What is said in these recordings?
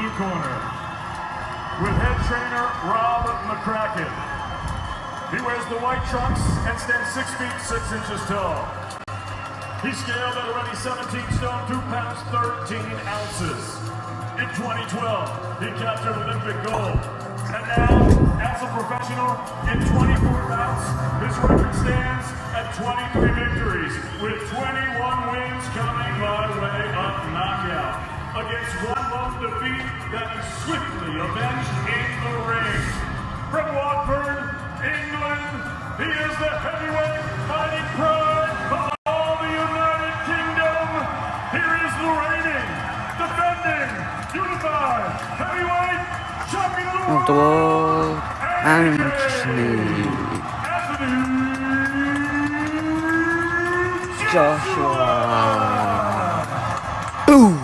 blue corner, with head trainer Rob McCracken. He wears the white trunks and stands 6 feet 6 inches tall. He scaled at already 17 stone, 2 pounds, 13 ounces. In 2012, he captured Olympic gold. And now, as a professional, in 24 bouts, his record stands at 23 victories, with 21 wins coming by way of knockout, against one lone defeat that he swiftly avenged in the ring. From Watford, England, he is the heavyweight fighting pride of all the United Kingdom. Here is the reigning, defending, unified heavyweight champion of the world, Anthony Joshua. Ooh.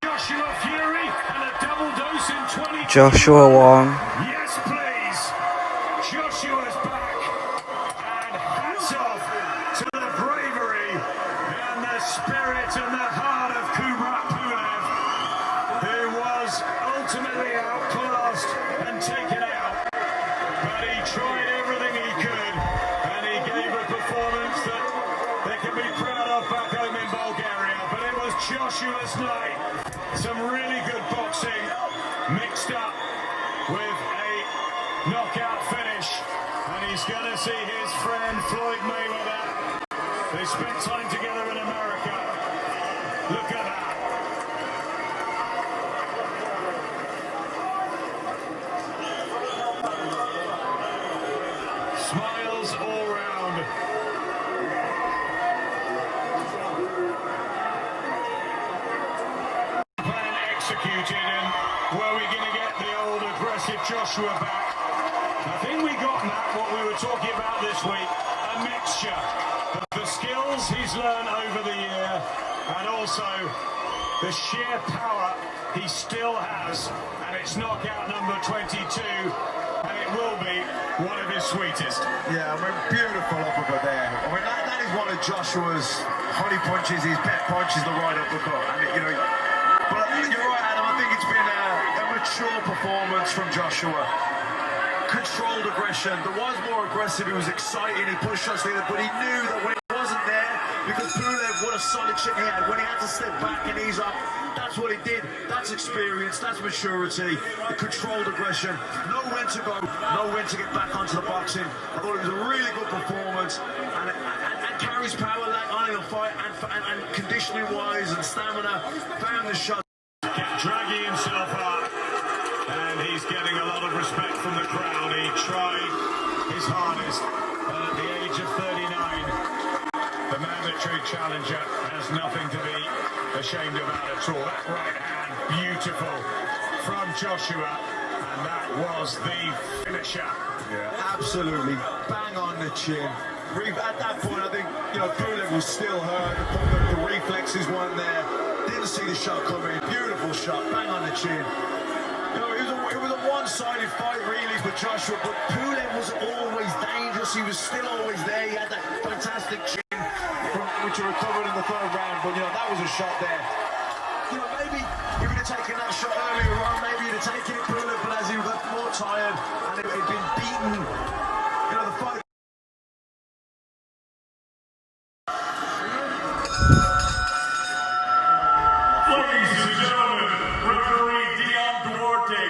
Joshua Fury and a double dose in 20. Joshua won. Yes, please. Joshua's back, and hats off to the bravery and the spirit and the heart of Pulev, who was ultimately outclassed and taken out, but he tried everything he could, and he gave a performance that they can be proud of back home in Bulgaria. But it was Joshua's night. Some really good boxing mixed up with a knockout finish, and he's going to see his friend Floyd Mayweather. They spent time together in America. Look at that. Smiles all round. Plan executed, and were we going to get the old aggressive Joshua back? I think we got that, what we were talking about this week, a mixture of the skills he's learned over the year and also the sheer power he still has, and it's knockout number 22, and it will be one of his sweetest. Yeah, I mean, beautiful uppercut there. I mean, that is one of Joshua's honey punches, his pet punches, the right uppercut. And, you know, but you're right, Adam, I think it's been a mature performance from Joshua. Controlled aggression. There was more aggressive, he was exciting, he pushed shots together, but he knew that when it wasn't there, because Pulev, what a solid chin he had, when he had to step back and ease up, that's what he did. That's experience, that's maturity, the controlled aggression, know when to go, know when to get back onto the boxing. I thought it was a really good performance, and carries power like on in a fight, and conditioning wise and stamina, found the shot. Kept dragging himself up, and he's getting a lot of respect from the crowd. He tried his hardest, but at the age of 39, the mandatory challenger has nothing to be ashamed about at all. That right hand, beautiful from Joshua, and that was the finisher. Yeah, absolutely, bang on the chin. At that point, I think, you know, Pulev was still hurt, the reflexes weren't there, didn't see the shot coming, beautiful shot, bang on the chin. You know, it was a one-sided fight really for Joshua, but Pulev was always dangerous, he was still always there, he had that fantastic chin, which he recovered in the third round, but you know, that was a shot there. You know, maybe if he'd have taken that shot earlier on, maybe he'd have taken it, Pulev, but as he got more tired, and it had been beaten, you know, the fight.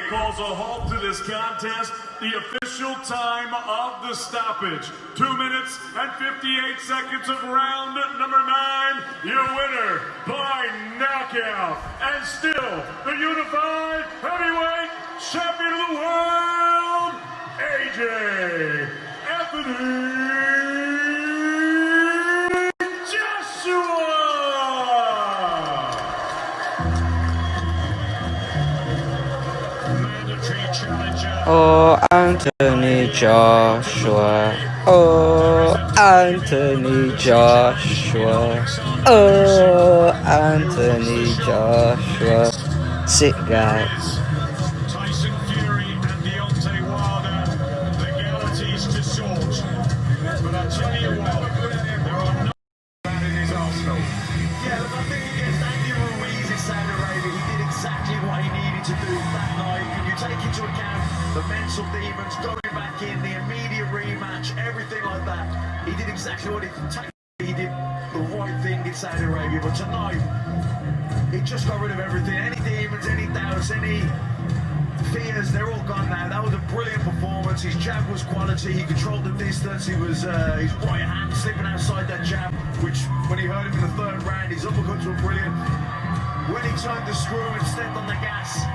Calls a halt to this contest. The official time of the stoppage, 2 minutes and 58 seconds of round number 9. Your winner by knockout, and still the unified heavyweight champion of the world, AJ Anthony Joshua. Oh, Anthony Joshua. Oh, Anthony Joshua. Oh, Anthony Joshua. Sick guy. Tyson Fury and Deontay Wilder, legalities to sort. But I tell you what, there are no bad in his arsenal. Yeah, look, I think against Andy Ruiz in Saudi Arabia, he did exactly what he take into account the mental demons, going back in, the immediate rematch, everything like that. He did exactly what he did the right thing in Saudi Arabia, but tonight, he just got rid of everything. Any demons, any doubts, any fears, they're all gone now. That was a brilliant performance. His jab was quality. He controlled the distance. He was his right hand slipping outside that jab, which when he heard him in the third round, his uppercuts were brilliant. When he turned the screw and stepped on the gas,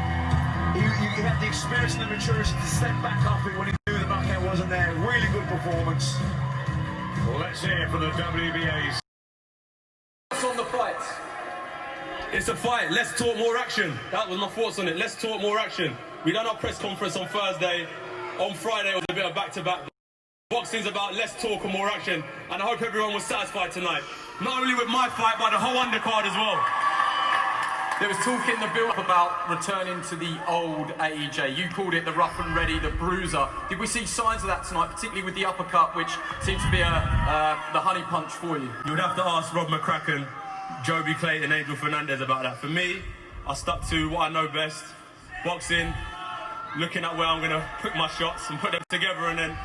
he had the experience and the maturity to step back off it when he knew the knockout wasn't there. Really good performance. Well, let's hear from the WBA's. What's on the fight? It's a fight. Let's talk more action. That was my thoughts on it. Let's talk more action. We done our press conference on Thursday. On Friday it was a bit of back-to-back. Boxing's about less talk and more action. And I hope everyone was satisfied tonight. Not only with my fight, but the whole undercard as well. There was talk in the build-up about returning to the old AEJ. You called it the rough and ready, the bruiser. Did we see signs of that tonight, particularly with the uppercut, which seems to be the honey punch for you? You would have to ask Rob McCracken, Joby Clayton, Angel Fernandez about that. For me, I stuck to what I know best, boxing, looking at where I'm going to put my shots and put them together, and then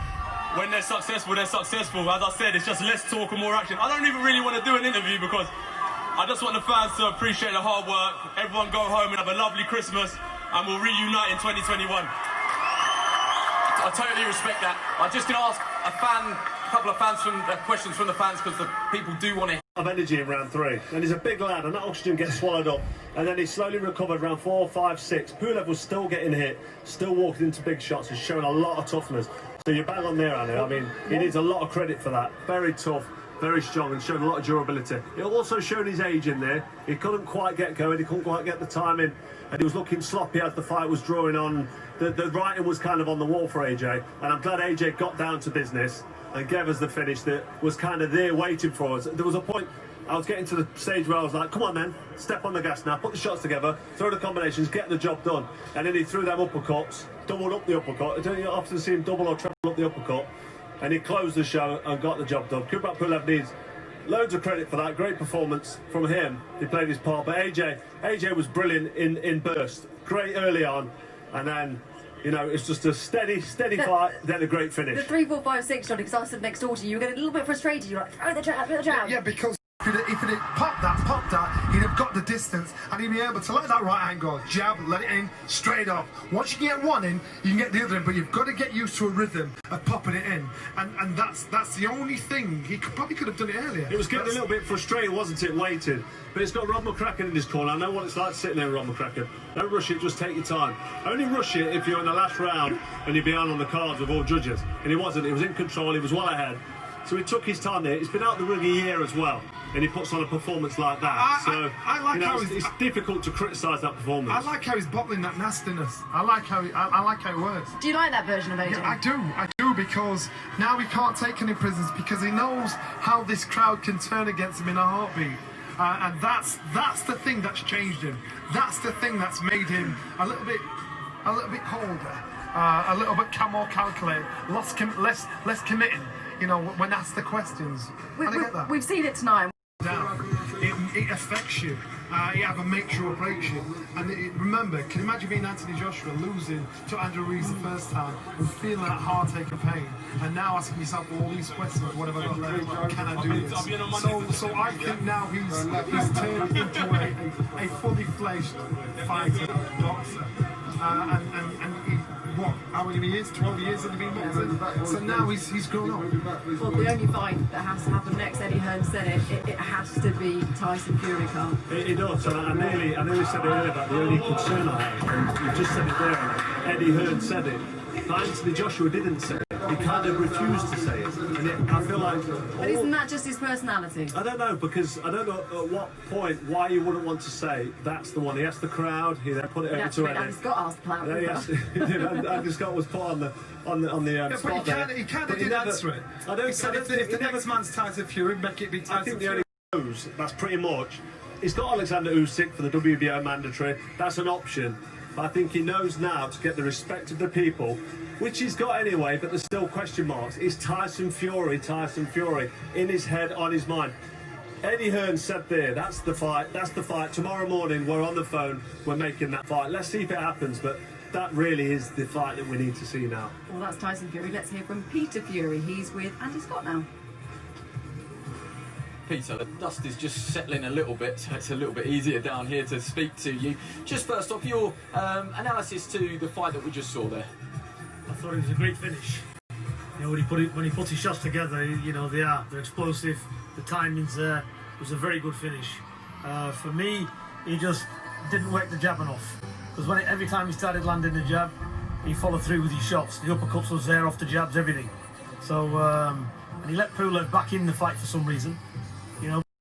when they're successful, they're successful. As I said, it's just less talk and more action. I don't even really want to do an interview because I just want the fans to appreciate the hard work. Everyone go home and have a lovely Christmas, and we'll reunite in 2021. I totally respect that. I'm just going to ask a couple of questions from the fans, because the people do want to. Of energy in round 3, and he's a big lad, and that oxygen gets swallowed up, and then he slowly recovered round 4, 5, 6. Pulev was still getting hit, still walking into big shots, and showing a lot of toughness. So you're bang on there, Anna. I mean, he needs a lot of credit for that. Very tough, very strong, and showed a lot of durability. It also showed his age in there. He couldn't quite get going, he couldn't quite get the timing, and he was looking sloppy as the fight was drawing on. The writing was kind of on the wall for AJ, and I'm glad AJ got down to business and gave us the finish that was kind of there waiting for us. There was a point, I was getting to the stage where I was like, come on then, step on the gas now, put the shots together, throw the combinations, get the job done. And then he threw them uppercuts, doubled up the uppercut. I don't often see him double or triple up the uppercut. And he closed the show and got the job done. Kubrat Pulev needs loads of credit for that. Great performance from him. He played his part. But AJ was brilliant in burst. Great early on. And then, you know, it's just a steady fight, then a great finish. The 3, 4, 5, 6, John, because I stood next door to you, you were getting a little bit frustrated. You're like, throw the jab. Yeah, because if it popped that, he'd have got the distance, and he'd be able to let that right hand go, jab, let it in, straight off. Once you get one in, you can get the other in, but you've got to get used to a rhythm of popping it in, and that's the only thing. He probably could have done it earlier. It was getting a little bit frustrated, wasn't it, waiting? But it's got Rob McCracken in his corner. I know what it's like sitting there with Rob McCracken. Don't rush it, just take your time. Only rush it if you're in the last round and you're behind on the cards with all judges. And he wasn't, he was in control, he was well ahead. So he took his time there. He's been out the ring a year as well, and he puts on a performance like that. I like how it's difficult to criticise that performance. I like how he's bottling that nastiness. I like how it works. Do you like that version of AJ? Yeah, I do, because now he can't take any prisoners, because he knows how this crowd can turn against him in a heartbeat. And that's the thing that's changed him. That's the thing that's made him a little bit colder, a little bit more calculated, less committing. You know, when asked the questions. I get that. We've seen it tonight. It affects you. You have a make sure it breaks you. And remember, can you imagine being Anthony Joshua losing to Andrew Reeves the first time and feeling that heartache and pain, and now asking yourself all these questions: what have I got left? Can I do this? So I think now he's turned into a fully fledged fighter, boxer, and he, what, how many years? 12 years has he been boxing? So now he's grown up. Well, the only fight that has to happen next, Eddie Hearn said it has to be Tyson Fury, Carl. It does, and I nearly said it earlier about the only concern I have. You just said it there, Eddie Hearn said it. But Anthony Joshua didn't say it. He kind of refused to say it. And I feel like... But isn't that just his personality? I don't know, because I don't know at what point why you wouldn't want to say that's the one. He asked the crowd, he then put it over to Eddie. Andy Scott asked the crowd. Yes, Andy Scott was put on the spot there. But he kind of did answer it. He said if the next man's Tyson Fury, make it be Tyson Fury. I think the only knows, that's pretty much... He's got Alexander Usyk for the WBO mandatory. That's an option. But I think he knows now to get the respect of the people, which he's got anyway, but there's still question marks. Is Tyson Fury in his head, on his mind? Eddie Hearn said there, that's the fight. Tomorrow morning, we're on the phone, we're making that fight. Let's see if it happens, but that really is the fight that we need to see now. Well, that's Tyson Fury. Let's hear from Peter Fury. He's with Andy Scott now. Peter, the dust is just settling a little bit, so it's a little bit easier down here to speak to you. Just first off, your analysis to the fight that we just saw there. I thought it was a great finish. You know, when he puts his shots together, you know, they're explosive. The timing's there. It was a very good finish. For me, he just didn't work the jab enough. Because every time he started landing the jab, he followed through with his shots. The uppercuts was there off the jabs, everything. So, and he let Pulev back in the fight for some reason.